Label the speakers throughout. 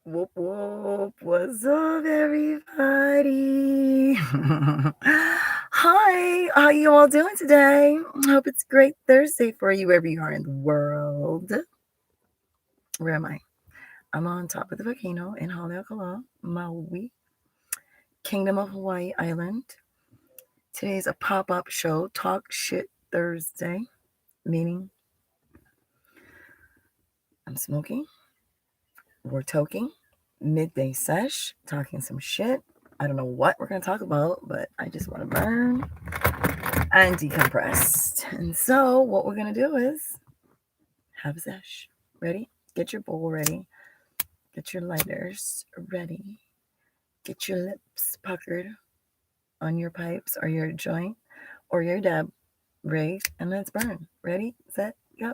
Speaker 1: Whoop whoop. What's up, everybody? Hi, how you all doing today? Hope it's a great Thursday for you wherever you are in the world. Where am I? I'm on top of the volcano in Haleakala, Maui, Kingdom of Hawaii Island. Today's a pop-up show, Talk Shit Thursday, meaning I'm smoking, we're toking, midday sesh, talking some shit. I don't know what we're going to talk about, but I just want to burn and decompress. And so what we're going to do is have a sesh. Ready? Get your bowl ready. Get your lighters ready. Get your lips puckered on your pipes or your joint or your dab rig, and let's burn. Ready, set, go.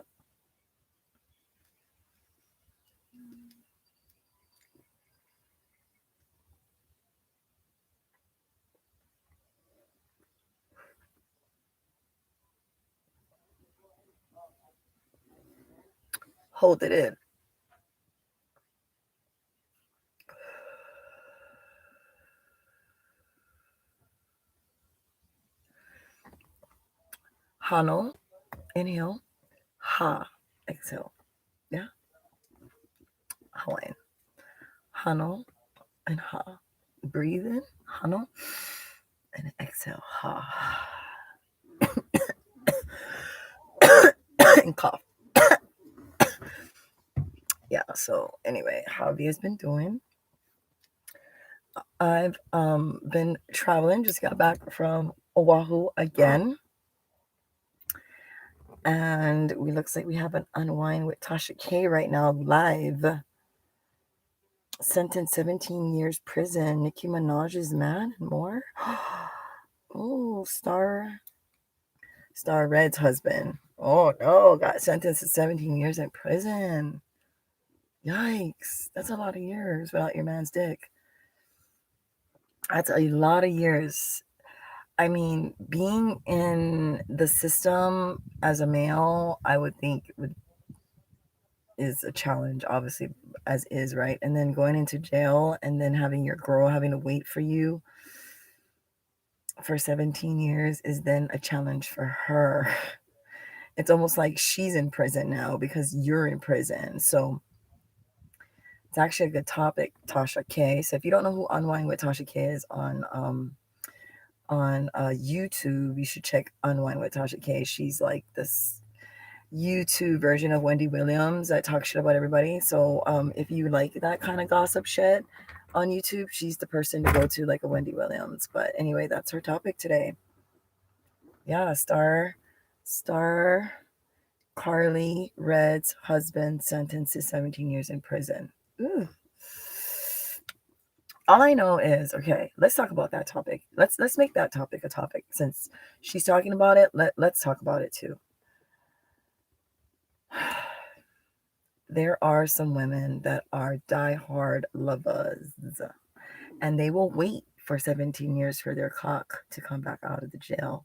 Speaker 1: Hold it in. Hano, inhale. Ha, exhale. Yeah, Hawaiian. Hano and ha. Breathe in, Hano, and exhale, ha. And cough. Yeah, so anyway, how have you guys been doing? I've been traveling, just got back from Oahu again. And we looks like we have an Unwind with Tasha K right now live. Sentenced 17 years prison. Nicki Minaj's man and more. Oh, Star Red's husband. Oh no, got sentenced to 17 years in prison. Yikes. That's a lot of years without your man's dick. That's a lot of years. I mean, being in the system as a male, I would think is a challenge, obviously, as is, right? And then going into jail and then having your girl having to wait for you for 17 years is then a challenge for her. It's almost like she's in prison now because you're in prison. So it's actually a good topic, Tasha K. So if you don't know who Unwind with Tasha K is on YouTube, you should check Unwind with Tasha K. She's like this YouTube version of Wendy Williams that talks shit about everybody. So if you like that kind of gossip shit on YouTube, she's the person to go to, like a Wendy Williams. But anyway, that's her topic today. Yeah, Star Carly Red's husband sentenced to 17 years in prison. Ooh. All I know is, okay, let's talk about that topic. Let's make that topic a topic. Since she's talking about it, let's talk about it too. There are some women that are diehard lovers, and they will wait for 17 years for their cock to come back out of the jail.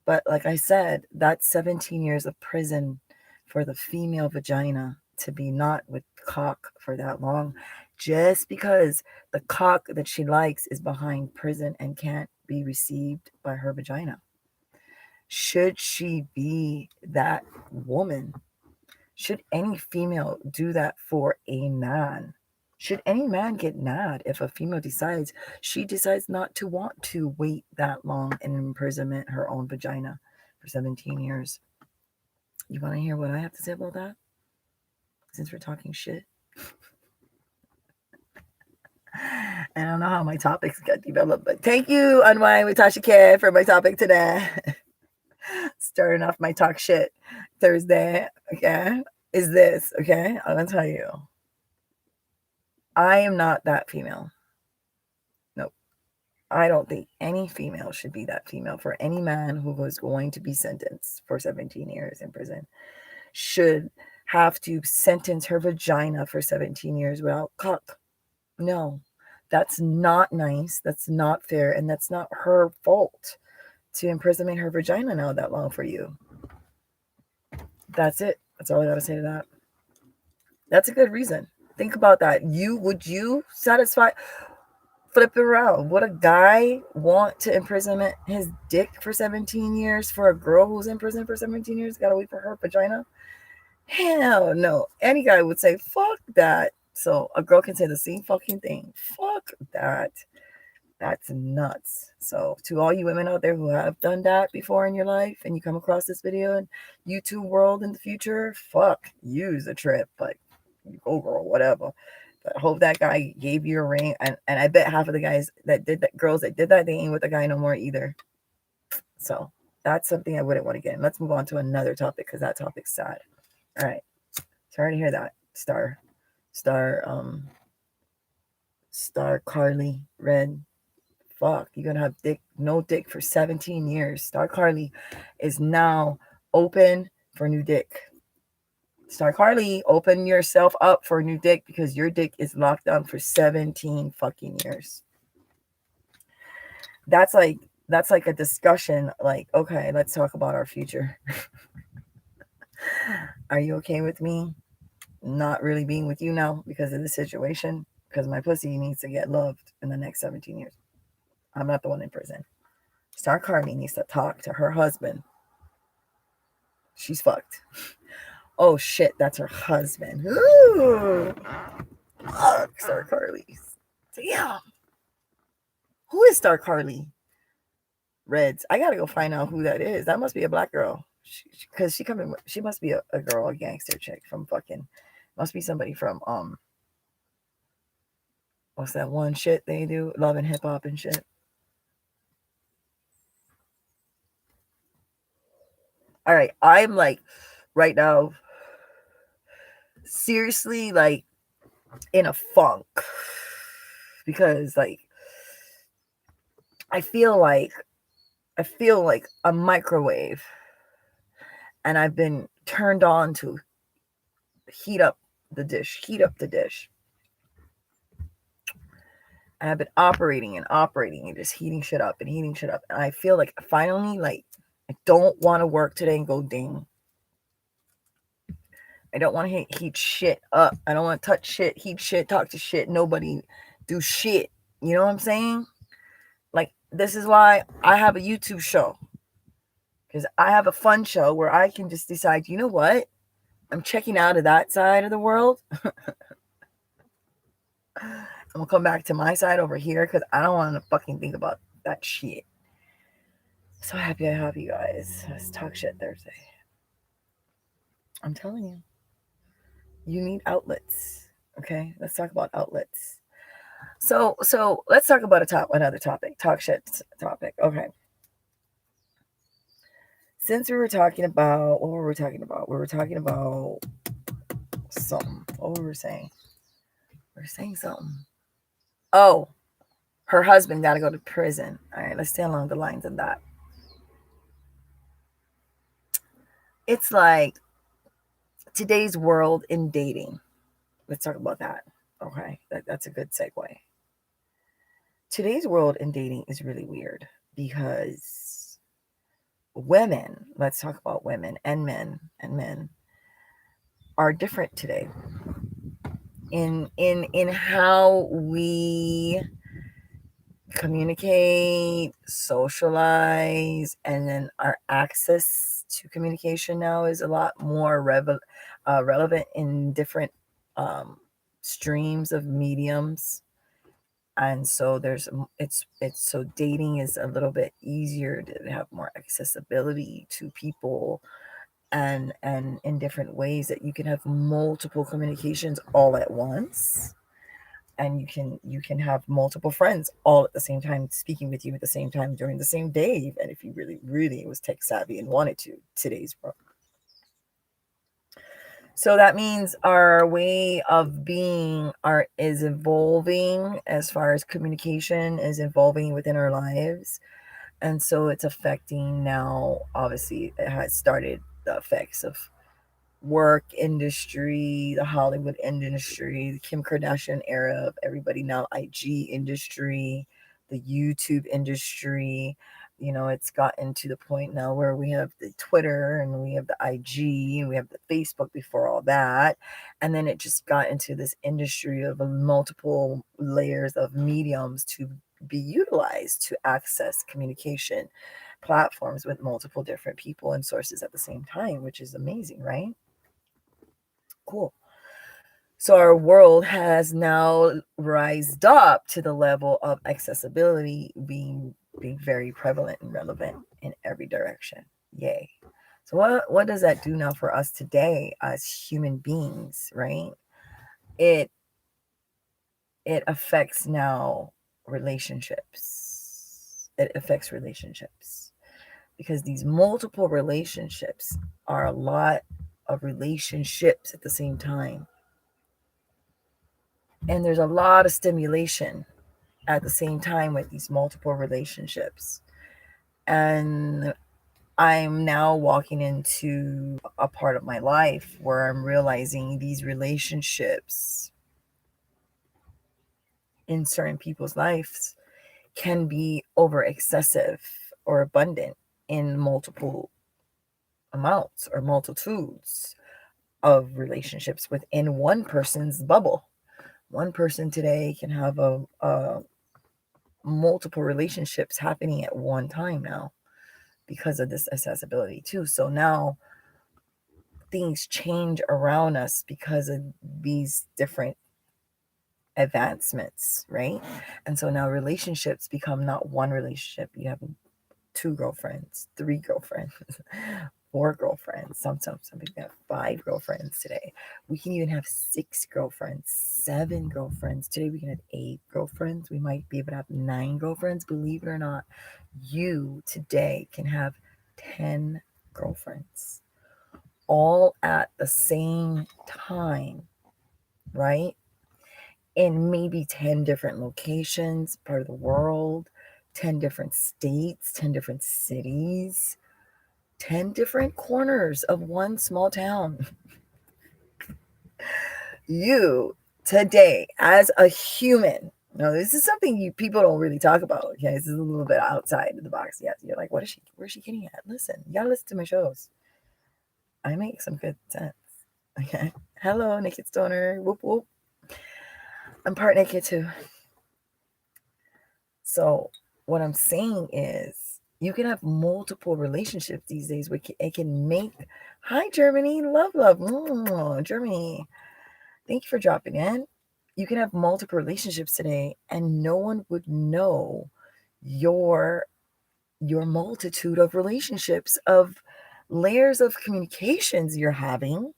Speaker 1: But like I said, that's 17 years of prison for the female vagina to be not with cock for that long, just because the cock that she likes is behind prison and can't be received by her vagina. Should she be that woman? Should any female do that for a man? Should any man get mad if a female decides not to want to wait that long in imprisonment her own vagina for 17 years? You want to hear what I have to say about that? Since we're talking shit. I don't know how my topics got developed, but thank you, Unwind with Tasha K, for my topic today. Starting off my talk shit Thursday, okay, is this, okay? I'm going to tell you. I am not that female. Nope. I don't think any female should be that female. For any man who was going to be sentenced for 17 years in prison should have to sentence her vagina for 17 years without cock. No, that's not nice. That's not fair. And that's not her fault to imprisonment her vagina now that long for you. That's it. That's all I got to say to that. That's a good reason. Think about that. Would you satisfy? Flip it around. Would a guy want to imprisonment his dick for 17 years for a girl who's in prison for 17 years? Gotta wait for her vagina? Hell no. Any guy would say, fuck that. So a girl can say the same fucking thing. Fuck that. That's nuts. So to all you women out there who have done that before in your life and you come across this video in YouTube world in the future, fuck, use a trip. Like, go girl, whatever. But I hope that guy gave you a ring. And I bet half of the guys that did that, girls that did that, they ain't with the guy no more either. So that's something I wouldn't want to get in. Let's move on to another topic because that topic's sad. All right. Sorry to hear that. Star Carly Red. Fuck, you're gonna have no dick for 17 years. Star Carly is now open for new dick. Star Carly, open yourself up for new dick because your dick is locked down for 17 fucking years. That's like a discussion. Like, okay, let's talk about our future. Are you okay with me not really being with you now because of the situation? Because my pussy needs to get loved in the next 17 years. I'm not the one in prison. Star Carly needs to talk to her husband. She's fucked. Oh shit, that's her husband. Ooh. Fuck, Star Carly. Damn. Who is Star Carly? Reds. I gotta go find out who that is. That must be a black girl. Because she must be a girl, a gangster chick from fucking, must be somebody from what's that one shit they do? Love and Hip Hop and shit. All right, I'm like right now seriously like in a funk because like I feel like a microwave and I've been turned on to heat up the dish. And I've been operating and just heating shit up. And I feel like finally, like, I don't want to work today and go ding. I don't want to heat shit up. I don't want to touch shit, heat shit, talk to shit, nobody do shit. You know what I'm saying? Like, this is why I have a YouTube show. Because I have a fun show where I can just decide, you know what? I'm checking out of that side of the world. I'm gonna come back to my side over here because I don't want to fucking think about that shit. So happy I have you guys. Let's talk shit Thursday. I'm telling you, you need outlets. Okay, let's talk about outlets. So let's talk about another topic. Talk shit topic. Okay. Since we were talking about what were we talking about? We were talking about something. What were we saying? We were saying something. Oh, her husband got to go to prison. All right, let's stay along the lines of that. It's like today's world in dating. Let's talk about that. Okay, that's a good segue. Today's world in dating is really weird because women, let's talk about women and men are different today in how we communicate, socialize, and then our access to communication now is a lot more relevant in different streams of mediums. And so so dating is a little bit easier to have more accessibility to people and in different ways that you can have multiple communications all at once. And you can have multiple friends all at the same time speaking with you at the same time during the same day, and if you really was tech savvy and wanted to, today's world. So that means our way of being is evolving as far as communication is evolving within our lives. And so it's affecting now, obviously it has started the effects of work industry, the Hollywood industry, the Kim Kardashian era of everybody now IG industry, the YouTube industry, It's gotten to the point now where we have the Twitter and we have the IG and we have the Facebook before all that. And then it just got into this industry of multiple layers of mediums to be utilized to access communication platforms with multiple different people and sources at the same time, which is amazing, right? Cool. So our world has now rised up to the level of accessibility being very prevalent and relevant in every direction. Yay. So what does that do now for us today as human beings, right? It affects now relationships. It affects relationships because these multiple relationships are a lot of relationships at the same time. And there's a lot of stimulation at the same time with these multiple relationships. And I'm now walking into a part of my life where I'm realizing these relationships in certain people's lives can be over excessive or abundant in multiple amounts or multitudes of relationships within one person's bubble. One person today can have a multiple relationships happening at one time now because of this accessibility too. So now things change around us because of these different advancements, right? And so now relationships become not one relationship. You have 2 girlfriends, 3 girlfriends, 4 girlfriends. Some people have 5 girlfriends today. We can even have 6 girlfriends, 7 girlfriends. Today we can have 8 girlfriends. We might be able to have 9 girlfriends. Believe it or not, you today can have 10 girlfriends all at the same time, right? In maybe 10 different locations, part of the world, 10 different states, 10 different cities, 10 different corners of one small town. You today, as a human, now this is something people don't really talk about. Okay, this is a little bit outside of the box. Yes, you're like, where's she getting at? Listen, you gotta listen to my shows. I make some good sense. Okay. Hello, naked stoner. Whoop whoop. I'm part naked too. So what I'm saying is you can have multiple relationships these days. It can make, hi Germany, love, Germany. Thank you for dropping in. You can have multiple relationships today and no one would know your multitude of relationships, of layers of communications you're having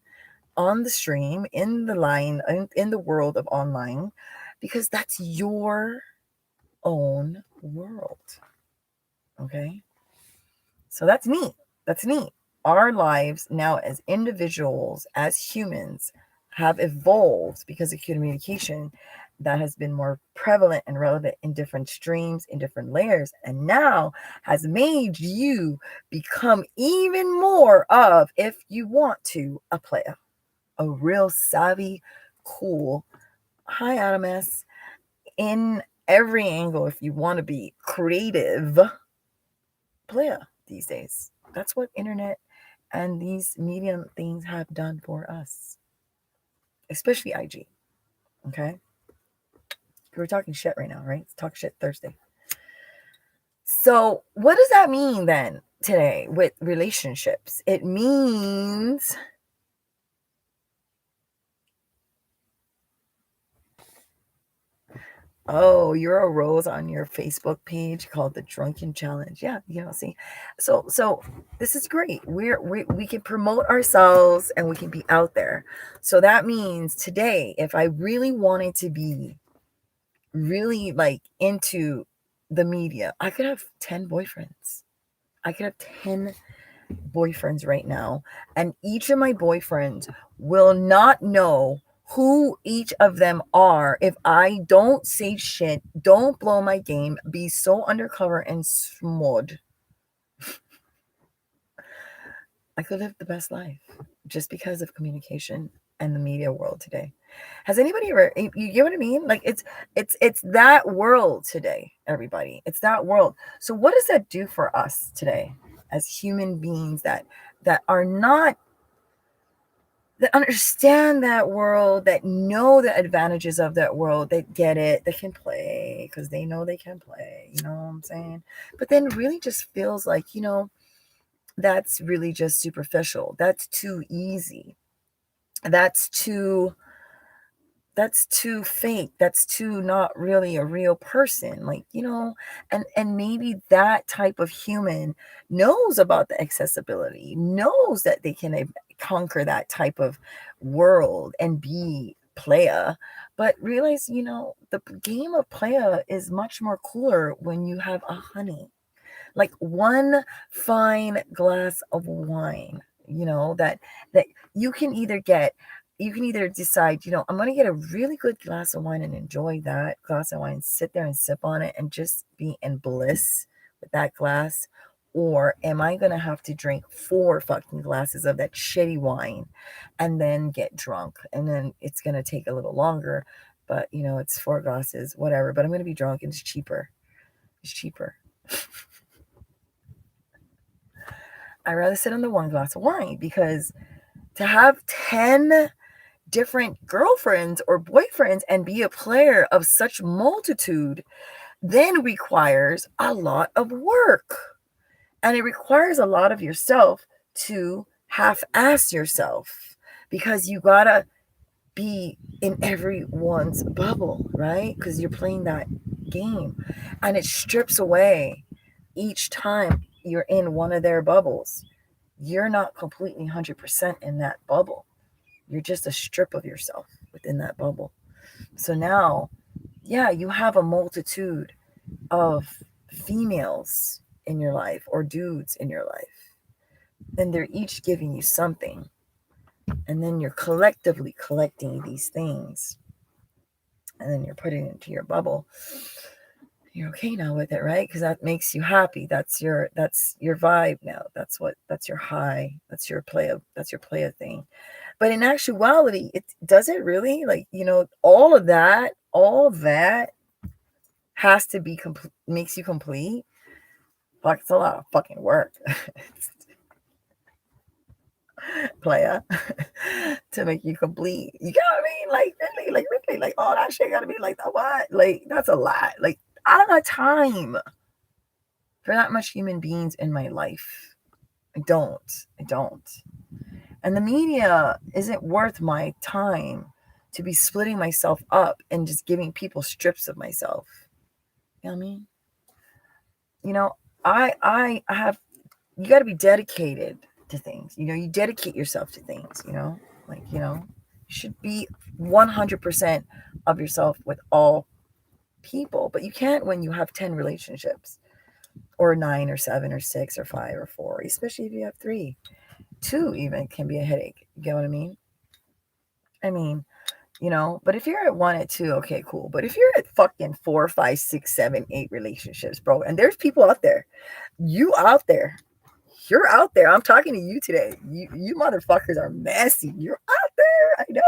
Speaker 1: on the stream, in the line, in the world of online, because that's your own world. Okay? So that's neat. That's neat. Our lives now as individuals, as humans, have evolved because of communication that has been more prevalent and relevant in different streams, in different layers, and now has made you become even more of, if you want to, a player. A real savvy, cool, hi Adam S, in every angle, if you want to be creative player these days. That's what internet and these medium things have done for us, especially IG. Okay, we're talking shit right now, right? It's Talk Shit Thursday. So what does that mean then today with relationships? It means oh, you're a rose on your Facebook page called the Drunken Challenge. Yeah, see. So this is great. We can promote ourselves and we can be out there. So that means today, if I really wanted to be really like into the media, I could have 10 boyfriends. I could have 10 boyfriends right now, and each of my boyfriends will not know who each of them are if I don't say shit, don't blow my game, be so undercover and smud. I could live the best life just because of communication and the media world today. Has anybody ever, you get what I mean? Like it's that world today, everybody. It's that world. So what does that do for us today as human beings that are not, that understand that world, that know the advantages of that world, that get it, that can play because they know they can play, you know what I'm saying? But then really just feels like, that's really just superficial. That's too easy. That's too fake. That's too not really a real person. Like, and maybe that type of human knows about the accessibility, knows that they can conquer that type of world and be playa, but realize, the game of playa is much more cooler when you have a honey, like one fine glass of wine, that you can either decide, I'm going to get a really good glass of wine and enjoy that glass of wine, sit there and sip on it and just be in bliss with that glass. Or am I going to have to drink 4 fucking glasses of that shitty wine and then get drunk? And then it's going to take a little longer, but it's 4 glasses, whatever. But I'm going to be drunk and it's cheaper. It's cheaper. I'd rather sit on the 1 glass of wine, because to have 10 different girlfriends or boyfriends and be a player of such multitude then requires a lot of work. And it requires a lot of yourself to half-ass yourself, because you gotta be in everyone's bubble, right? Because you're playing that game, and it strips away each time you're in one of their bubbles. You're not completely 100% in that bubble. You're just a strip of yourself within that bubble. So now, yeah, you have a multitude of females in your life or dudes in your life, and they're each giving you something, and then you're collectively collecting these things, and then you're putting it into your bubble. You're okay now with it, right? Because that makes you happy. That's your vibe now. That's your high. That's your play thing. But in actuality, does it really, like, all that has to be complete, makes you complete. Fuck, it's a lot of fucking work. Playa, to make you complete. You know what I mean? Like really, like all that shit gotta be like the what? Like, that's a lot. Like, I don't got time for that much human beings in my life. I don't. And the media isn't worth my time to be splitting myself up and just giving people strips of myself. You know what I mean? I have, you got to be dedicated to things. You dedicate yourself to things, like, you should be 100% of yourself with all people, but you can't when you have 10 relationships or 9 or 7 or 6 or 5 or 4, especially if you have 3. 2 even can be a headache. You get what I mean? But if you're at 1, at 2, okay, cool. But if you're at fucking 4, 5, 6, 7, 8 relationships, bro, and there's people out there, you're out there. I'm talking to you today. You motherfuckers are messy. You're out there. I know.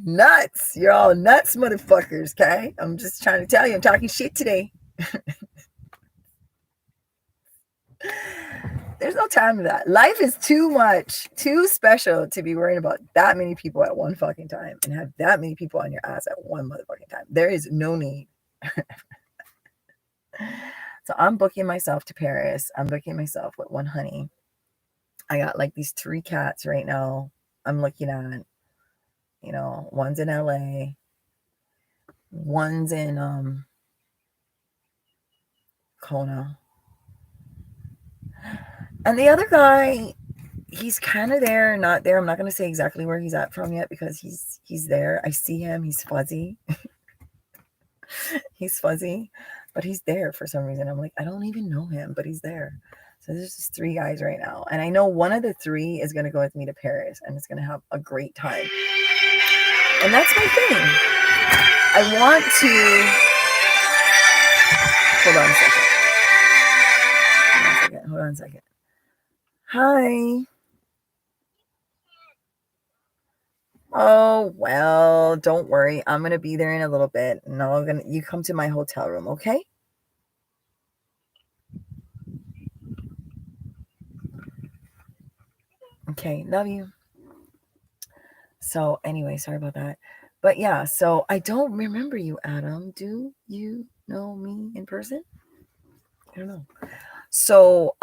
Speaker 1: Nuts. You're all nuts, motherfuckers, okay? I'm just trying to tell you, I'm talking shit today. There's no time for that. Life is too much, too special to be worrying about that many people at one fucking time and have that many people on your ass at one motherfucking time. There is no need. So I'm booking myself to Paris. I'm booking myself with 1 honey. I got like these 3 cats right now I'm looking at. One's in LA. One's in Kona. And the other guy, he's kind of there, not there. I'm not going to say exactly where he's at from yet, because he's there. I see him. He's fuzzy. He's fuzzy, but he's there for some reason. I'm like, I don't even know him, but he's there. So there's just 3 guys right now. And I know one of the 3 is going to go with me to Paris, and it's going to have a great time. And that's my thing. I want to... Hold on a second. Hi. Oh, well, don't worry. I'm gonna be there in a little bit, and you come to my hotel room, okay? Okay, love you. So anyway, sorry about that. But yeah, so I don't remember you, Adam. Do you know me in person? I don't know. So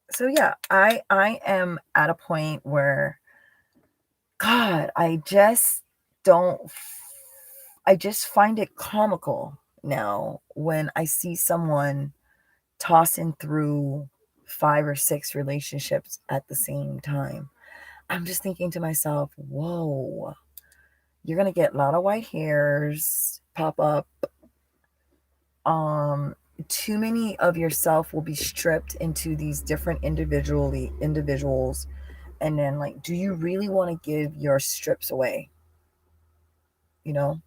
Speaker 1: so yeah, I am at a point where God, don't I just find it comical now when I see someone tossing through 5 or 6 relationships at the same time. I'm just thinking to myself, whoa, you're gonna get a lot of white hairs pop up. Um, Too many of yourself will be stripped into these different individuals, and then like, do you really want to give your strips away? You know,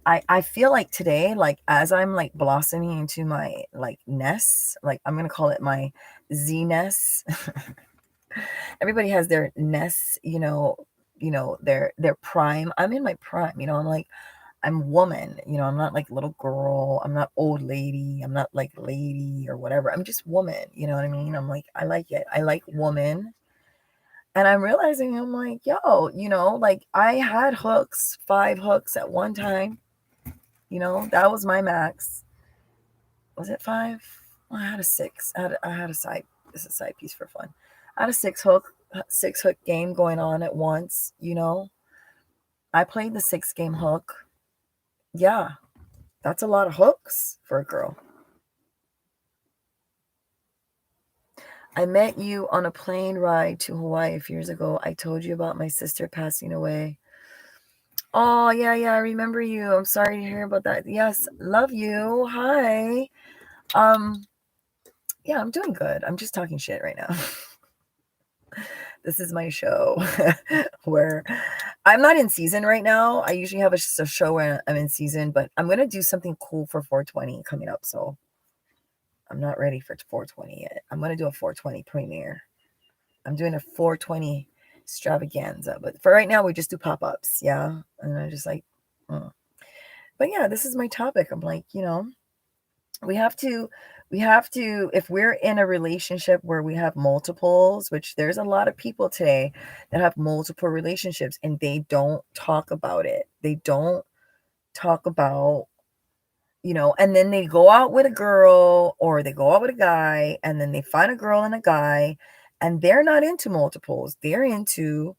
Speaker 1: I feel like today, like as I'm like blossoming into my like nest, like I'm gonna call it my Z nest. Everybody has their nests, their prime. I'm in my prime, I'm woman, I'm not like little girl, I'm not old lady, I'm not like lady or whatever. I'm just woman, you know what I mean? I'm like, I like it. I like woman. And I'm realizing I'm like, yo, like I had hooks, 5 hooks at one time. That was my max. Was it 5? Well, I had a 6. I had a side. This is a side piece for fun. I had a 6 hook game going on at once. I played the 6 game hook. Yeah, that's a lot of hooks for a girl. I met you on a plane ride to Hawaii a few years ago. I told you about my sister passing away. Oh, yeah, yeah, I remember you. I'm sorry to hear about that. Yes, love you. Hi. Um, yeah, I'm doing good. I'm just talking shit right now. This is my show where I'm not in season right now. I usually have a show where I'm in season, but I'm going to do something cool for 420 coming up. So I'm not ready for 420 yet. I'm going to do a 420 premiere. I'm doing a 420 extravaganza, but for right now, we just do pop ups. Yeah. And I just like, mm. But yeah, this is my topic. I'm like, we have to if we're in a relationship where we have multiples, which there's a lot of people today that have multiple relationships and they don't talk about it. They don't talk about, and then they go out with a girl or they go out with a guy and then they find a girl and a guy and they're not into multiples. They're into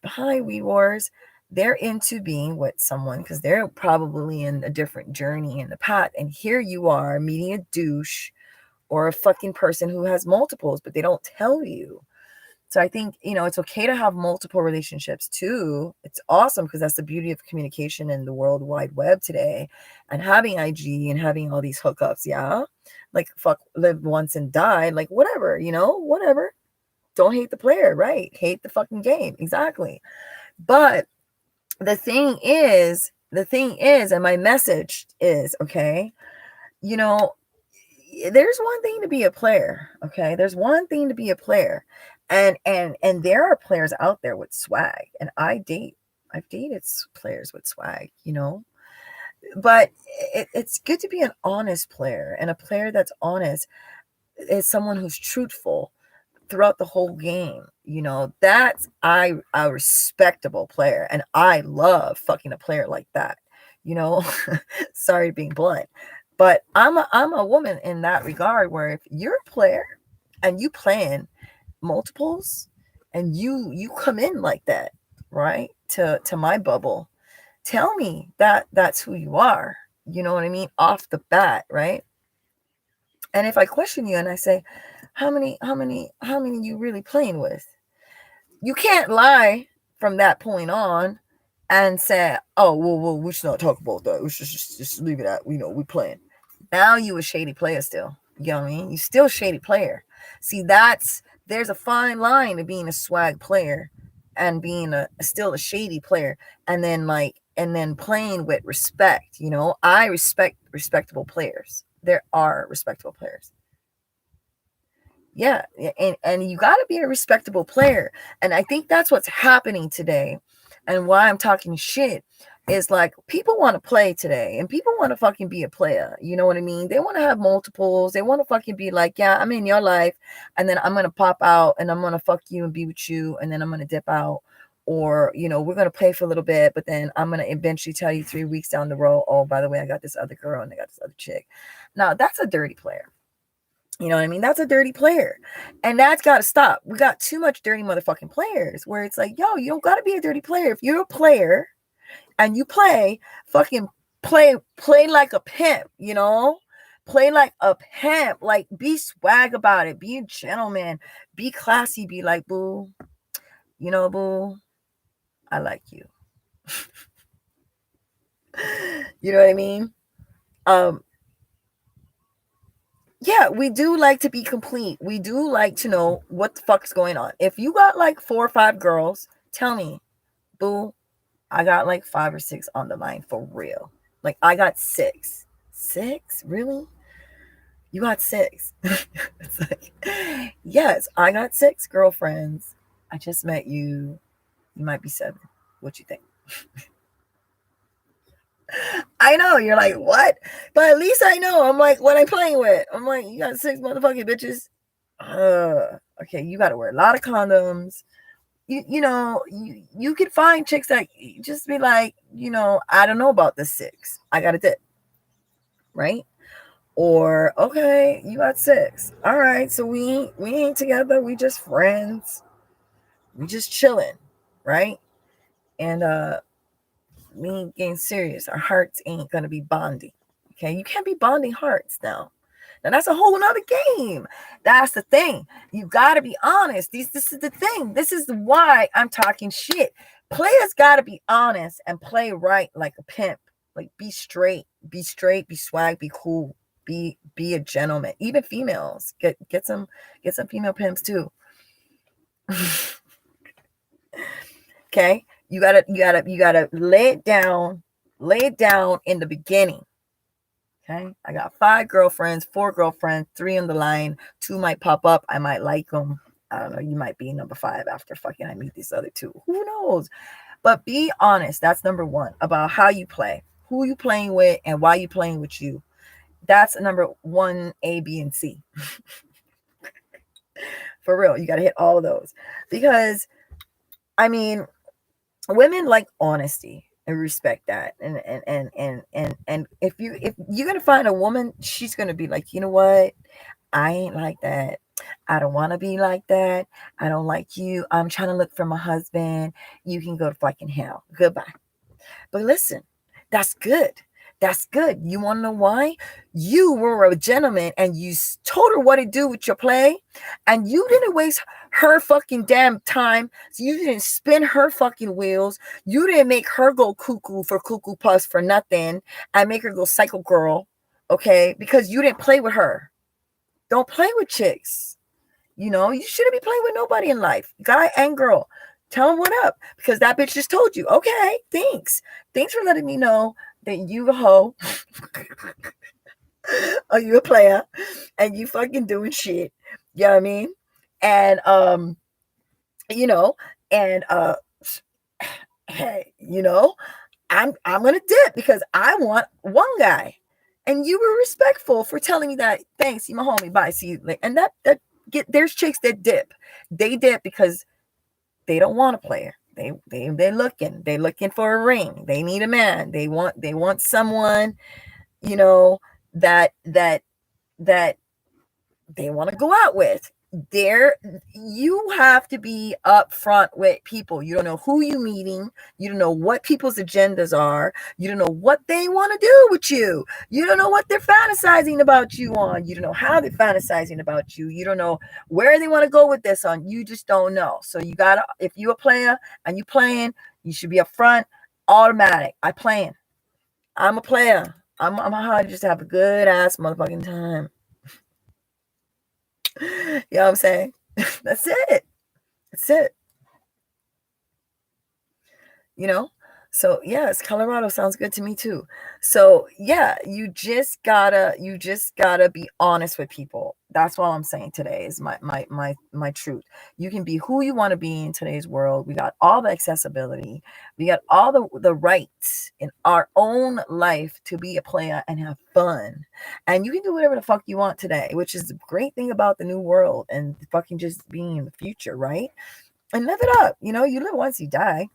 Speaker 1: hi, we wars. They're into being with someone because they're probably in a different journey in the path. And here you are meeting a douche or a fucking person who has multiples, but they don't tell you. So I think, it's okay to have multiple relationships too. It's awesome because that's the beauty of communication in the World Wide Web today and having IG and having all these hookups. Yeah. Like, fuck, live once and die. Like, whatever, whatever. Don't hate the player, right? Hate the fucking game. Exactly. But the thing is, and my message is, okay, you know, there's one thing to be a player, okay? There's one thing to be a player. And there are players out there with swag, and I've dated players with swag, but it's good to be an honest player, and a player that's honest is someone who's truthful throughout the whole game. That's a respectable player, and I love fucking a player like that. You know, sorry being blunt, but I'm a woman in that regard. Where if you're a player and you playing multiples, and you come in like that, right to my bubble, tell me that that's who you are. You know what I mean, off the bat, right? And if I question you and I say, how many you really playing with? You can't lie from that point on and say, oh, well, we should not talk about that. We should just leave it at, we playing. Now you a shady player still. You know what I mean? You still a shady player. See, there's a fine line to being a swag player and being still a shady player, and then playing with respect. I respect respectable players. There are respectable players. Yeah, and you got to be a respectable player. And I think that's what's happening today. And why I'm talking shit is like people want to play today and people want to fucking be a player. You know what I mean? They want to have multiples. They want to fucking be like, yeah, I'm in your life and then I'm going to pop out and I'm going to fuck you and be with you and then I'm going to dip out. Or, you know, we're going to play for a little bit, but then I'm going to eventually tell you 3 weeks down the road, oh, by the way, I got this other girl and I got this other chick. Now, that's a dirty player. You know what I mean? That's a dirty player. And that's got to stop. We got too much dirty motherfucking players where it's like, yo, you don't got to be a dirty player. If you're a player and you play, fucking play like a pimp, you know? Play like a pimp. Like, be swag about it. Be a gentleman. Be classy. Be like, boo, you know, boo, I like you. You know what I mean? Yeah, we do like to be complete. We do like to know what the fuck's going on. If you got like 4 or 5 girls, tell me, boo, I got like 5 or 6 on the line for real. Like I got 6. 6? Really? You got 6? It's like, yes, I got 6 girlfriends. I just met you. You might be 7. What you think? I know, you're like, what? But at least I know. I'm like, what I'm playing with. I'm like, you got 6 motherfucking bitches. Okay, you got to wear a lot of condoms. You know, you could find chicks that just be like, you know, I don't know about the 6. I got a dip. Right? Or, okay, you got 6. All right, so we ain't together. We just friends. We just chilling. Right? And, we ain't getting serious. Our hearts ain't gonna be bonding. Okay, you can't be bonding hearts now. Now that's a whole nother game. That's the thing. You gotta be honest. This is the thing. This is why I'm talking shit. Players gotta be honest and play right like a pimp. Like be straight, be swag, be cool, be a gentleman. Even females get some female pimps too. Okay. You gotta lay it down in the beginning. Okay. I got 5 girlfriends, 4 girlfriends, 3 on the line. 2 might pop up. I might like them. I don't know. You might be number 5 after fucking I meet these other 2. Who knows? But be honest. That's number 1 about how you play, who you playing with, and why you playing with you. That's number 1, A, B, and C. For real. You got to hit all of those because, I mean, women like honesty and respect that. And if you're gonna find a woman, she's gonna be like, you know what? I ain't like that. I don't want to be like that. I don't like you. I'm trying to look for my husband. You can go to fucking hell. Goodbye. But listen, that's good. That's good. You want to know why? You were a gentleman and you told her what to do with your play, and you didn't waste her fucking damn time. So you didn't spin her fucking wheels. You didn't make her go cuckoo for cuckoo puss for nothing and make her go psycho girl. Okay? Because you didn't play with her. Don't play with chicks. You know, you shouldn't be playing with nobody in life, guy and girl. Tell them what up because that bitch just told you. Okay, thanks. Thanks for letting me know that you a hoe or you a player and you fucking doing shit. You know what I mean? And you know, and hey, you know, I'm gonna dip because I want one guy. And you were respectful for telling me that. Thanks, you my homie. Bye. See you later. And that there's chicks that dip. They dip because they don't want a player. They're looking for a ring. They need a man. They want someone, you know, that they want to go out with. You have to be upfront with people. You don't know who you're meeting. You don't know what people's agendas are. You don't know what they want to do with you. You don't know what they're fantasizing about you on. You don't know how they're fantasizing about you. You don't know where they want to go with this on. You just don't know. So you gotta, if you're a player and you playing, you should be upfront, automatic. I'm a player. I'm how to just have a good ass motherfucking time. You know what I'm saying? That's it. You know? So yes, Colorado sounds good to me too. So yeah, you just gotta be honest with people. That's all I'm saying today is my truth. You can be who you want to be in today's world. We got all the accessibility. We got all the rights in our own life to be a player and have fun. And you can do whatever the fuck you want today, which is the great thing about the new world and fucking just being in the future, right? And live it up. You live once, you die.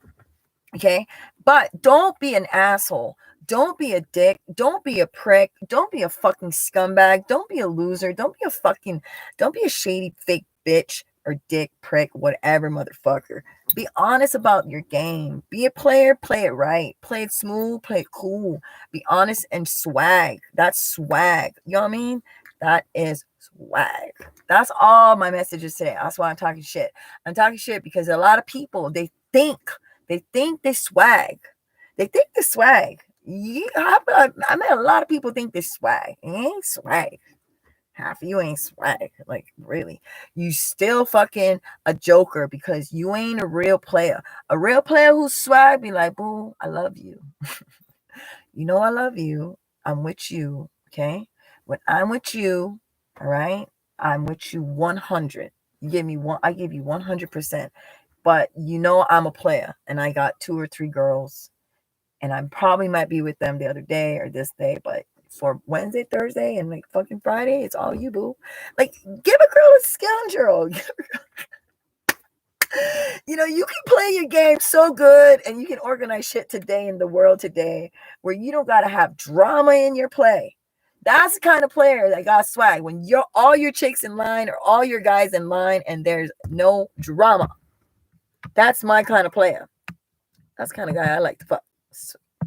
Speaker 1: Okay. But don't be an asshole. Don't be a dick. Don't be a prick. Don't be a fucking scumbag. Don't be a loser. Don't be a shady fake bitch or dick, prick, whatever, motherfucker. Be honest about your game. Be a player, play it right. Play it smooth, play it cool. Be honest and swag. That's swag. You know what I mean? That is swag. That's all my messages today. That's why I'm talking shit. I'm talking shit because a lot of people, they think they swag. They think they swag. Yeah, I met a lot of people think they swag. It ain't swag. Half of you ain't swag. Like, really. You still fucking a joker because you ain't a real player. A real player who's swag be like, boo, I love you. I love you. I'm with you. Okay? When I'm with you, all right, I'm with you 100. You give me one, I give you 100%. But I'm a player and I got 2 or 3 girls and I probably might be with them the other day or this day, but for Wednesday, Thursday, and like fucking Friday, it's all you, boo. Like, give a girl a scoundrel. You can play your game so good and you can organize shit today in the world today where you don't gotta have drama in your play. That's the kind of player that got swag. When all your chicks in line or all your guys in line and there's no drama. That's my kind of player. That's the kind of guy I like to fuck.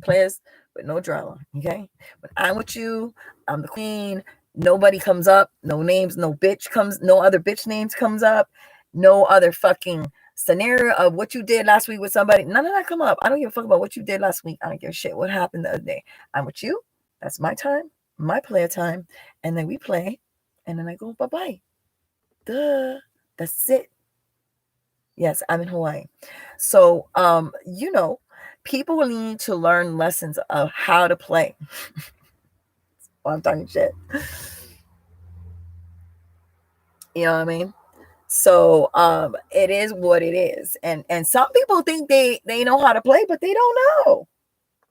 Speaker 1: Players with no drama. Okay? When I'm with you, I'm the queen. Nobody comes up. No names, no other bitch names comes up. No other fucking scenario of what you did last week with somebody. None of that come up. I don't give a fuck about what you did last week. I don't give a shit what happened the other day. I'm with you. That's my time, my player time. And then we play. And then I go, bye-bye. Duh. That's it. Yes, I'm in Hawaii. So, people will need to learn lessons of how to play. While I'm talking shit. You know what I mean? So, it is what it is. And some people think they know how to play, but they don't know.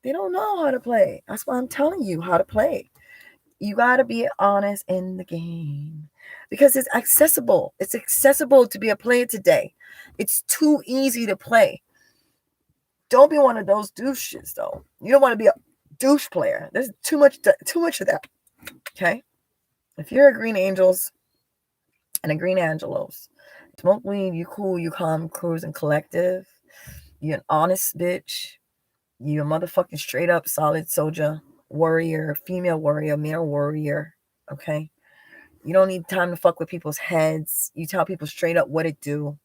Speaker 1: They don't know how to play. That's why I'm telling you how to play. You got to be honest in the game because it's accessible. It's accessible to be a player today. It's too easy to play. Don't be one of those douches, though. You don't want to be a douche player. There's too much of that. Okay? If you're a Green Angel'Z and a Green Angel'Z, smoke weed, you cool, you calm, cruising collective, you an honest bitch, you a motherfucking straight up solid soldier, warrior, female warrior, male warrior, okay? You don't need time to fuck with people's heads. You tell people straight up what it do.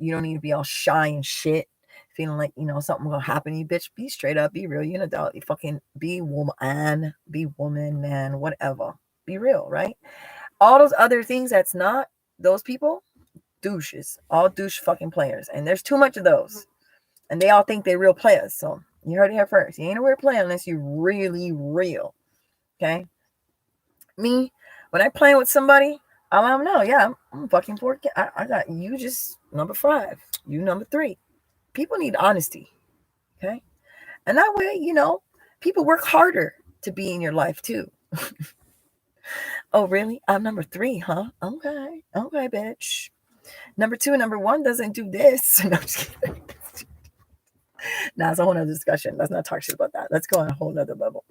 Speaker 1: You don't need to be all shy and shit, feeling like, something gonna happen to you, bitch. Be straight up, be real. You're an adult. You fucking be woman, man, whatever. Be real, right? All those other things that's not those people, douches. All douche fucking players. And there's too much of those. And they all think they're real players. So you heard it here first. You ain't a real player unless you're really real. Okay? Me, when I play with somebody, I let them know, yeah, I'm fucking 4. I got you just number 5. You number 3. People need honesty. Okay? And that way, people work harder to be in your life too. Oh, really? I'm number 3, huh? Okay. Okay, bitch. Number 2 and number 1 doesn't do this. No, I'm just kidding. Nah, it's a whole nother discussion. Let's not talk shit about that. Let's go on a whole nother level.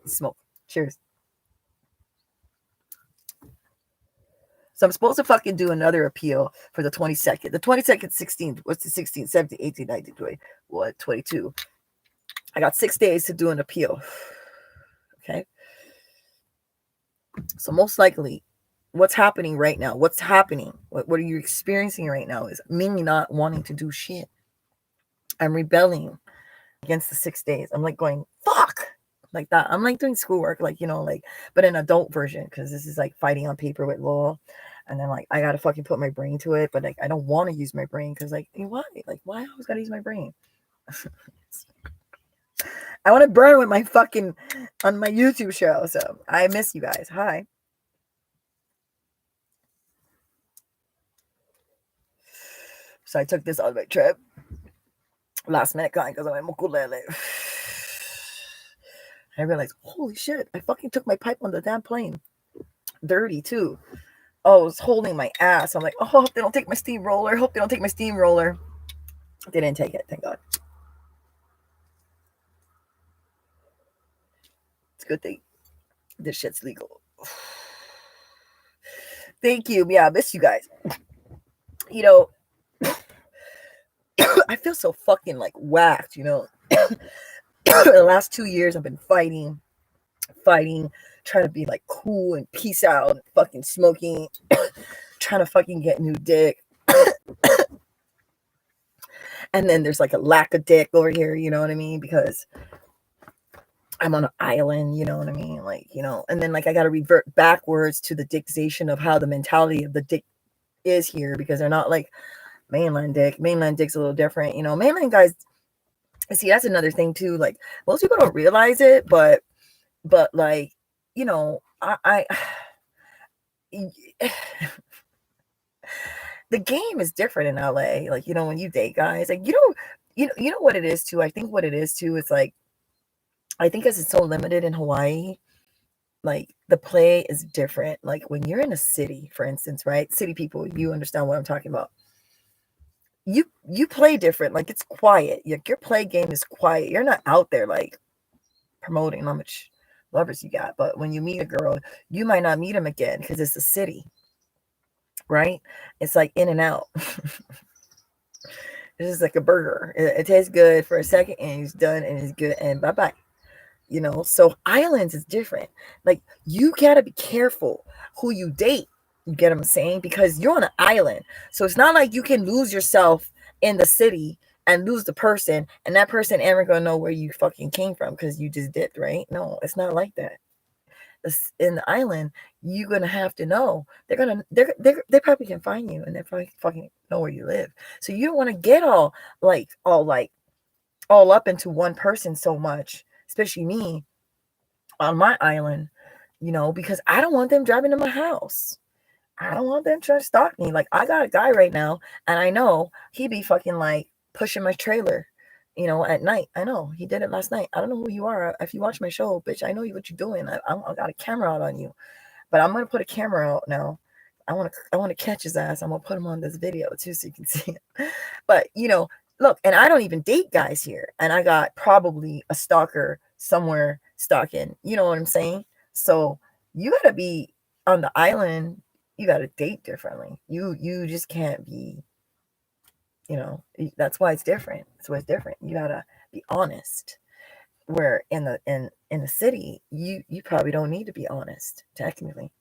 Speaker 1: Smoke. Cheers. So I'm supposed to fucking do another appeal for the 22nd. The 22nd, 16th. What's the 16th, 17th, 18th, 19th, 20? What? 22. I got 6 days to do an appeal. Okay. So most likely, what's happening right now? What are you experiencing right now is me not wanting to do shit. I'm rebelling against the 6 days. I'm like going, fuck, like that. I'm like doing schoolwork, but an adult version, because this is like fighting on paper with law. And then I gotta fucking put my brain to it, but I don't want to use my brain because why? Why I always gotta use my brain? I want to burn with my fucking on my YouTube show. So I miss you guys. Hi. So I took this on my trip. Last minute kind because I'm ukulele. I realized, holy shit, I fucking took my pipe on the damn plane. Dirty too. Oh, I was holding my ass. I'm like, oh, hope they don't take my steamroller. Hope they don't take my steamroller. They didn't take it, thank God. It's a good thing. This shit's legal. Thank you. Yeah, I miss you guys. You know, I feel so fucking like whacked, you know. The last 2 years I've been fighting, trying to be like cool and peace out and fucking smoking, trying to fucking get new dick. And then there's like a lack of dick over here, you know what I mean? Because I'm on an island, you know what I mean? Like, you know, and then like I got to revert backwards to the dickzation of how the mentality of the dick is here because they're not like mainland dick. Mainland dick's a little different, you know. Mainland guys, see, that's another thing too. Like most people don't realize it, but like, you know, I the game is different in LA. Like, you know, when you date guys, like you know what it is too. I think what it is too is like I think because it's so limited in Hawaii, like the play is different. Like when you're in a city, for instance, right? City people, you understand what I'm talking about. You play different. Like it's quiet. Your play game is quiet. You're not out there like promoting how much lovers you got. But when you meet a girl, you might not meet them again because it's a city, right? It's like in and out. It's just like a burger. It tastes good for a second and it's done and it's good and bye bye. You know, so islands is different. Like you gotta be careful who you date. You get what I'm saying? Because you're on an island. So it's not like you can lose yourself in the city and lose the person and that person ever gonna know where you fucking came from because you just dipped, right? No, it's not like that. In the island, you're gonna have to know. They probably can find you and they probably fucking know where you live. So you don't want to get all up into one person so much, especially me on my island, you know, because I don't want them driving to my house. I don't want them trying to stalk me. Like I got a guy right now, and I know he be fucking like pushing my trailer, you know, at night. I know he did it last night. I don't know who you are. If you watch my show, bitch, I know what you're doing. I got a camera out on you, but I'm gonna put a camera out now. I want to catch his ass. I'm gonna put him on this video too, so you can see it. But you know, look, and I don't even date guys here, and I got probably a stalker somewhere stalking. You know what I'm saying? So you gotta be on the island. You gotta date differently. You just can't be. You know, that's why it's different. That's why it's different. You gotta be honest. Where in the city, you probably don't need to be honest technically.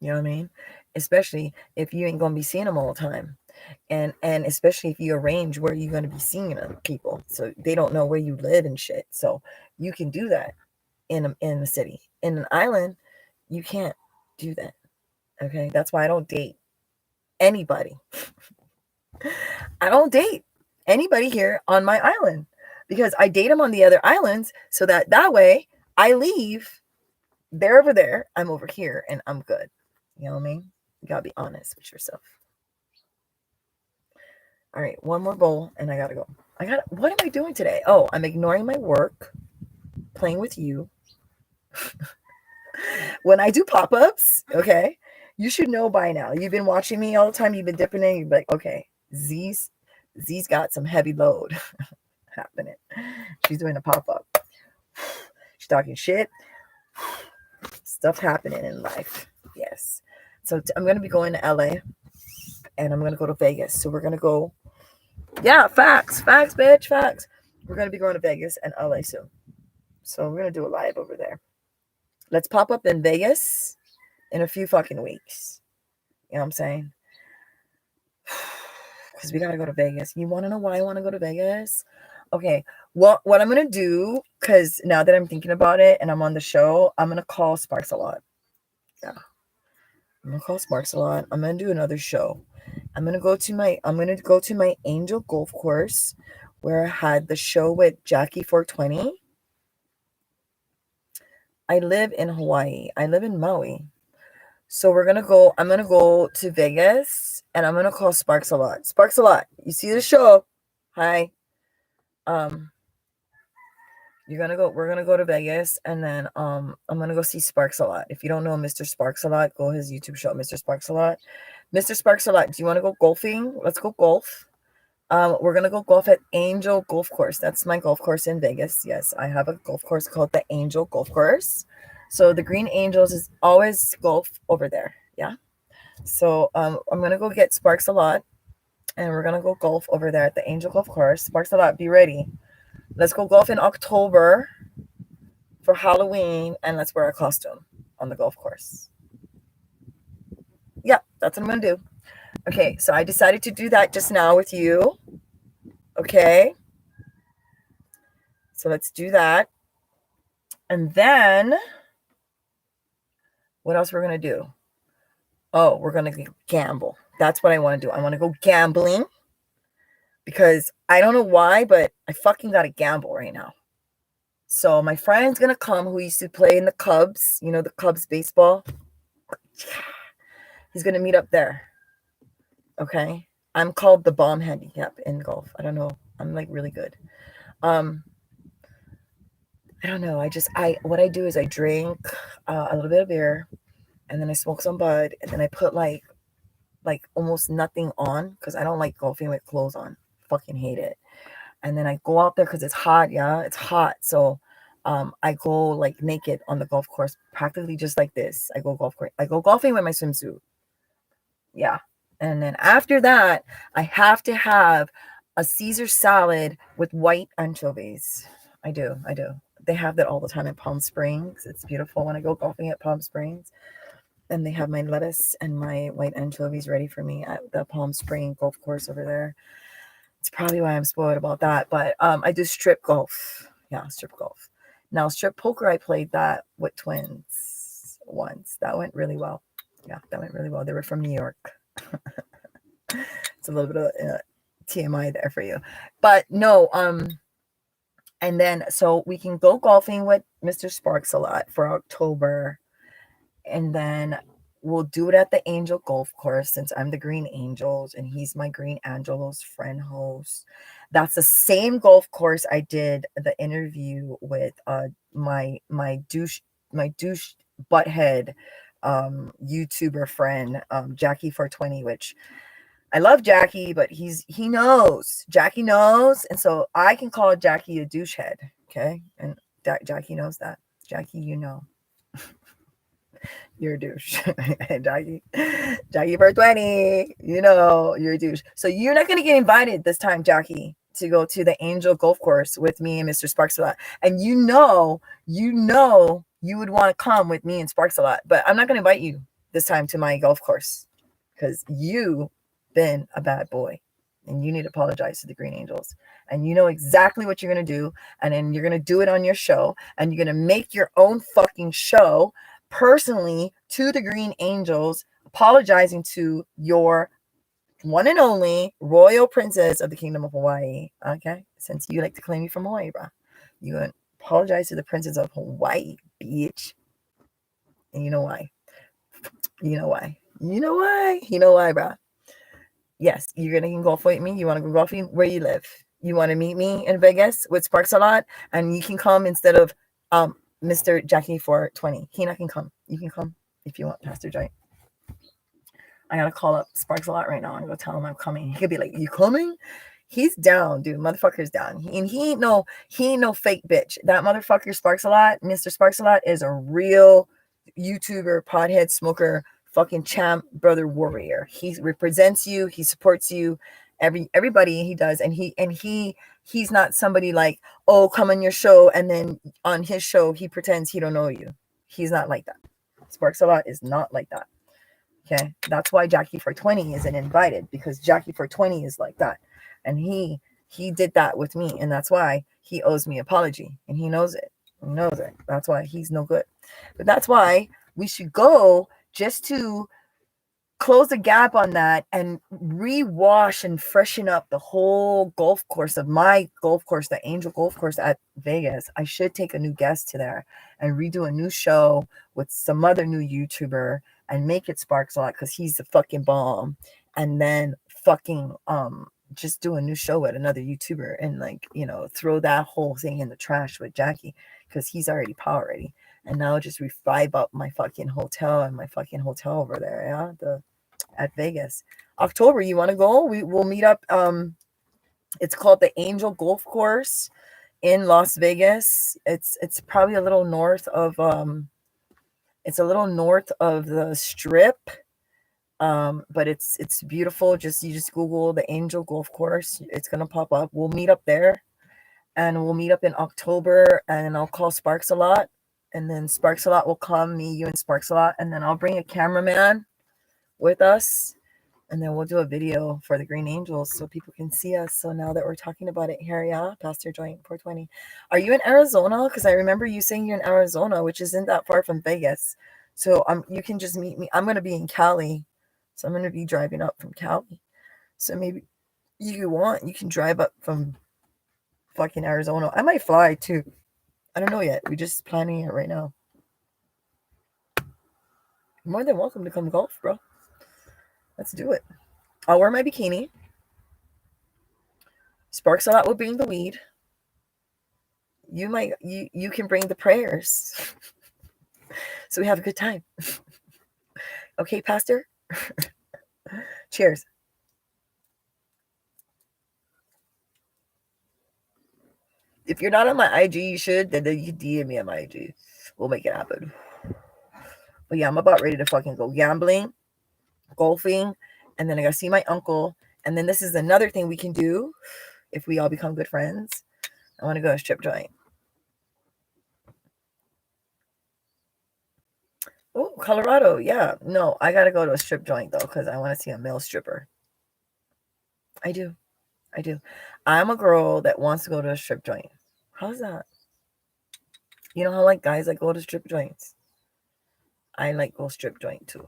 Speaker 1: You know what I mean? Especially if you ain't gonna be seeing them all the time, and especially if you arrange where you're gonna be seeing them people, so they don't know where you live and shit. So you can do that in the city. In an island, you can't do that. Okay, that's why I don't date anybody. I don't date anybody here on my island because I date them on the other islands, so that way I leave. They're over there, I'm over here, and I'm good. You know what I mean? You gotta be honest with yourself. All right, one more bowl, and I gotta go. What am I doing today? Oh, I'm ignoring my work, playing with you. When I do pop ups, okay, you should know by now. You've been watching me all the time. You've been dipping in. You're like, okay, Z's got some heavy load happening. She's doing a pop up. She's talking shit. Stuff happening in life. Yes. So I'm gonna be going to LA, and I'm gonna go to Vegas. So we're gonna go. Yeah, facts, bitch, facts. We're gonna be going to Vegas and LA soon. So we're gonna do a live over there. Let's pop up in Vegas in a few fucking weeks. You know what I'm saying? Because we gotta go to Vegas. You want to know why I want to go to Vegas? Okay. Well, what I'm gonna do, because now that I'm thinking about it and I'm on the show, I'm gonna call Sparks a lot. Yeah. I'm gonna call Sparks a lot. I'm gonna do another show. I'm gonna go to my Angel Golf Course where I had the show with Jackie 420. I live in Hawaii. I live in Maui. So I'm gonna go to Vegas and I'm gonna call Sparks a lot. Sparks a lot. You see the show? Hi. Um, we're gonna go to Vegas and then I'm gonna go see Sparks a lot. If you don't know Mr. Sparks a lot, go his YouTube show, Mr. Sparks a lot. Mr. Sparks a lot, do you wanna go golfing? Let's go golf. We're gonna go golf at Angel Golf Course. That's my golf course in Vegas. Yes, I have a golf course called the Angel Golf Course. So the Green Angel'Z is always golf over there. Yeah. So I'm gonna go get Sparks a lot, and we're gonna go golf over there at the Angel Golf Course. Sparks a lot, be ready. Let's go golf in October for Halloween, and let's wear a costume on the golf course. Yeah, that's what I'm gonna do. Okay, so I decided to do that just now with you. Okay. So let's do that. And then what else we're going to do? Oh, we're going to gamble. That's what I want to do. I want to go gambling because I don't know why, but I fucking got to gamble right now. So my friend's going to come who used to play in the Cubs, you know, the Cubs baseball. He's going to meet up there. Okay. I'm called the bomb handicap in golf. I don't know. I'm like really good. I don't know. What I do is I drink a little bit of beer and then I smoke some bud and then I put like almost nothing on because I don't like golfing with clothes on. Fucking hate it. And then I go out there because it's hot. Yeah, it's hot. So I go like naked on the golf course, practically just like this. I go golfing with my swimsuit. Yeah. And then after that, I have to have a Caesar salad with white anchovies. I do. They have that all the time in Palm Springs. It's beautiful when I go golfing at Palm Springs. And they have my lettuce and my white anchovies ready for me at the Palm Spring golf course over there. It's probably why I'm spoiled about that. But I do strip golf. Yeah, strip golf. Now, strip poker, I played that with twins once. That went really well. Yeah, that went really well. They were from New York. It's a little bit of TMI there for you. But no, and then so we can go golfing with Mr. Sparks a lot for October. And then we'll do it at the Angel Golf Course since I'm the Green Angel'Z and he's my Green Angel'Z friend host. That's the same golf course I did the interview with my douche butthead YouTuber friend Jackie 420, which I love Jackie, but he knows. Jackie knows, and so I can call Jackie a douche head, okay? And Jackie knows that. Jackie, you know. You're a douche. Jackie 420, you know, you're a douche. So you're not going to get invited this time, Jackie, to go to the Angel Golf Course with me and Mr. Sparks a lot. And you know you would want to come with me and Sparks a lot. But I'm not going to invite you this time to my golf course because you've been a bad boy. And you need to apologize to the Green Angel'Z. And you know exactly what you're going to do. And then you're going to do it on your show. And you're going to make your own fucking show personally to the Green Angel'Z, apologizing to your one and only royal princess of the Kingdom of Hawaii. Okay? Since you like to claim you from Hawaii, bro. You apologize to the princess of Hawaii, bitch. And you know why. You know why, bro. Yes, you're going to golf with me. You want to go golfing where you live. You want to meet me in Vegas with Sparks a lot, and you can come instead of Mr. Jackie 420. Hina can come. You can come if you want, Pastor Giant. I gotta call up Sparks a lot right now and go tell him I'm coming. He could be like, "You coming?" He's down, dude. Motherfucker's down. He ain't no fake bitch. That motherfucker Sparks a lot, Mr. Sparks a lot, is a real YouTuber, pothead, smoker, fucking champ, brother, warrior. He represents you. He supports you. Everybody he does, and he's not somebody like, oh, come on your show, and then on his show he pretends he don't know you. He's not like that. Sparks a lot is not like that. Okay, that's why Jackie 420 isn't invited, because Jackie 420 is like that, and he did that with me, and that's why he owes me an apology, and he knows it. He knows it. That's why he's no good. But that's why we should go just to close the gap on that and rewash and freshen up the whole golf course of my golf course, the Angel Golf Course at Vegas. I should take a new guest to there and redo a new show with some other new YouTuber and make it Sparks a lot because he's a fucking bomb. And then fucking just do a new show with another YouTuber and like, you know, throw that whole thing in the trash with Jackie because he's already power ready. And now just revive up my fucking hotel and my fucking hotel over there, yeah, at Vegas. October, you want to go? We'll meet up. It's called the Angel Golf Course in Las Vegas. It's probably a little north of the Strip. But it's beautiful. You just Google the Angel Golf Course. It's gonna pop up. We'll meet up there, and we'll meet up in October. And I'll call Sparks a lot, and then Sparks a lot will come. Me, you, and Sparks a lot, and then I'll bring a cameraman with us, and then we'll do a video for the Green Angel'Z so people can see us. So now that we're talking about it here, yeah, Pastor Joint 420. Are you in Arizona? Because I remember you saying you're in Arizona, which isn't that far from Vegas. So you can just meet me. I'm gonna be in Cali. So I'm going to be driving up from Cali. So maybe you can drive up from fucking Arizona. I might fly too. I don't know yet. We're just planning it right now. You're more than welcome to come golf, bro. Let's do it. I'll wear my bikini. Sparks a lot will bring the weed. You can bring the prayers. So we have a good time. Okay, Pastor? Cheers. If you're not on my IG, you should. Then you can DM me on my IG. We'll make it happen. But yeah, I'm about ready to fucking go gambling, golfing, and then I gotta see my uncle. And then this is another thing we can do if we all become good friends. I want to go to a strip joint. Oh, Colorado. Yeah. No, I gotta go to a strip joint though, because I want to see a male stripper. I do. I'm a girl that wants to go to a strip joint. How's that? You know how like guys like go to strip joints? I like go strip joint too.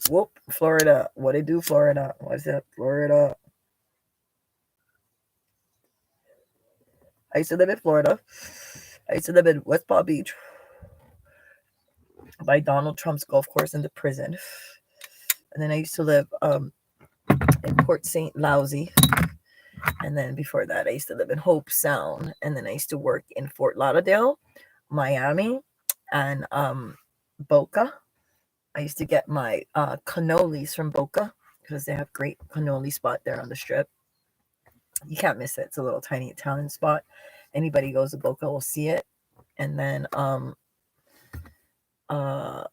Speaker 1: Whoop, Florida. What it do, Florida? What's up, Florida? I used to live in Florida. I used to live in West Palm Beach by Donald Trump's golf course in the prison. And then I used to live in Port St. Lousy. And then before that, I used to live in Hope Sound. And then I used to work in Fort Lauderdale, Miami, and Boca. I used to get my cannolis from Boca because they have great cannoli spot there on the strip. You can't miss it. It's a little tiny Italian spot. Anybody goes to Boca will see it. And then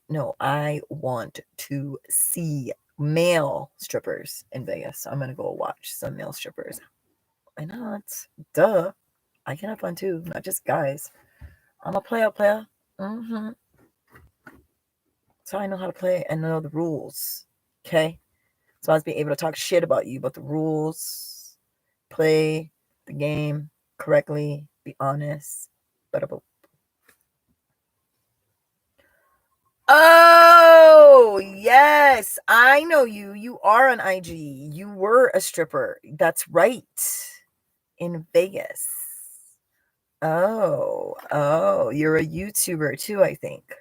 Speaker 1: no, I want to see male strippers in Vegas. So I'm gonna go watch some male strippers. Why not? Duh. I can have fun too, not just guys. I'm a player. Mm-hmm. So I know how to play and know the rules. Okay? So I was be able to talk shit about you, but the rules, play the game correctly, be honest. Oh, yes. I know you. You are on IG. You were a stripper. That's right. In Vegas. Oh, you're a YouTuber too, I think.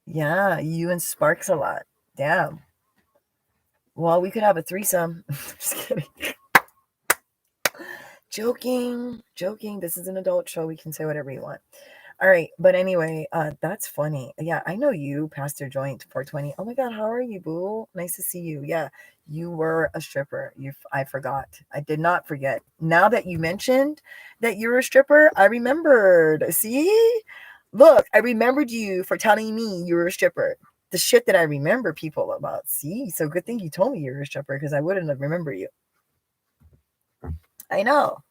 Speaker 1: Yeah, you and Sparks a lot. Damn. Well, we could have a threesome. Just kidding. Joking. This is an adult show. We can say whatever you want. All right, but anyway, that's funny. Yeah, I know you, Pastor Joint 420. Oh my God, how are you, boo? Nice to see you. Yeah, you were a stripper. I forgot. I did not forget. Now that you mentioned that you're a stripper, I remembered. See? Look, I remembered you for telling me you were a stripper. The shit that I remember people about. See? So good thing you told me you were a stripper because I wouldn't have remembered you. I know.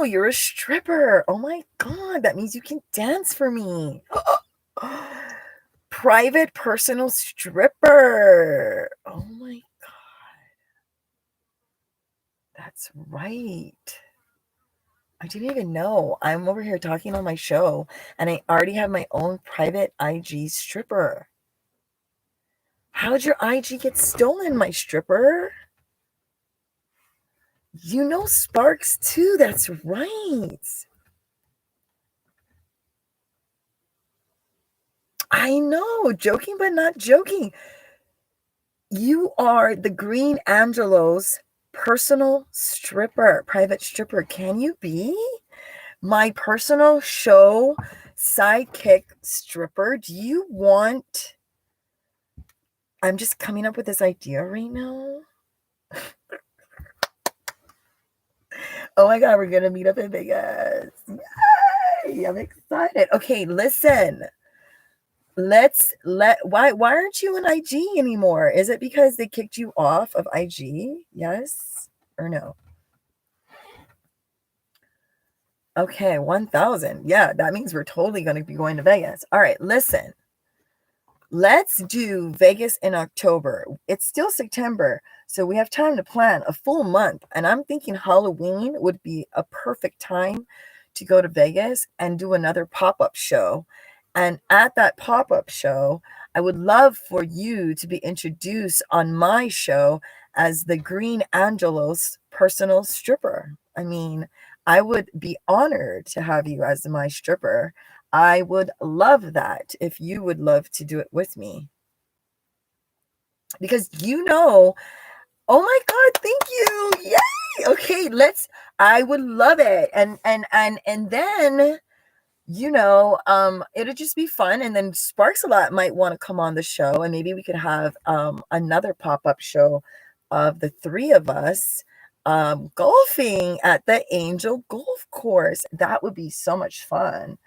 Speaker 1: You're a stripper. Oh my God, that means you can dance for me. Private personal stripper. Oh my God. That's right. I didn't even know. I'm over here talking on my show, and I already have my own private IG stripper. How'd your IG get stolen, my stripper? You know Sparks too. That's right. I know. Joking, but not joking. You are the Green Angel'Z personal stripper, private stripper. Can you be my personal show sidekick stripper? Do you want? I'm just coming up with this idea right now. Oh my God, we're gonna meet up in Vegas. Yay! I'm excited. Okay, listen. Why aren't you on IG anymore? Is it because they kicked you off of IG? Yes or no? Okay, 1,000. Yeah, that means we're totally going to be going to Vegas. All right, listen. Let's do Vegas in October. It's still September, so we have time to plan a full month. And I'm thinking Halloween would be a perfect time to go to Vegas and do another pop-up show. And at that pop-up show, I would love for you to be introduced on my show as the Green Angel'Z personal stripper. I mean, I would be honored to have you as my stripper. I would love that if you would love to do it with me. Because oh my God, thank you. Yay. Okay, I would love it. And then it'll just be fun. And then Sparks a lot might want to come on the show, and maybe we could have another pop-up show of the three of us golfing at the Angel Golf Course. That would be so much fun.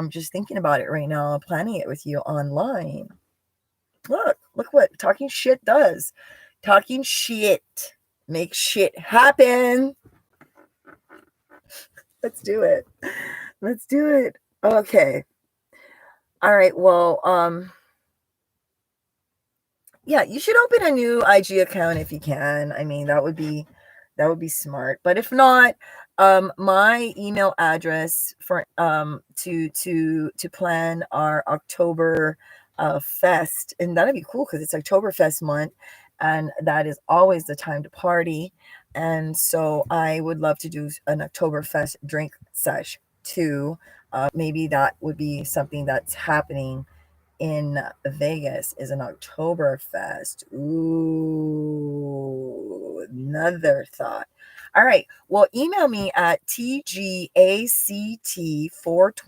Speaker 1: Just thinking about it right now, planning it with you online. Look what talking shit does. Talking shit makes shit happen. Let's do it. Let's do it. Okay. All right. Well, yeah, you should open a new IG account if you can. I mean, that would be smart. But if not, my email address for to plan our October fest, and that'd be cool because it's Oktoberfest month, and that is always the time to party. And so I would love to do an Oktoberfest drink sesh too. Maybe that would be something that's happening in Vegas is an Oktoberfest. Ooh, another thought. All right. Well, email me at tgact420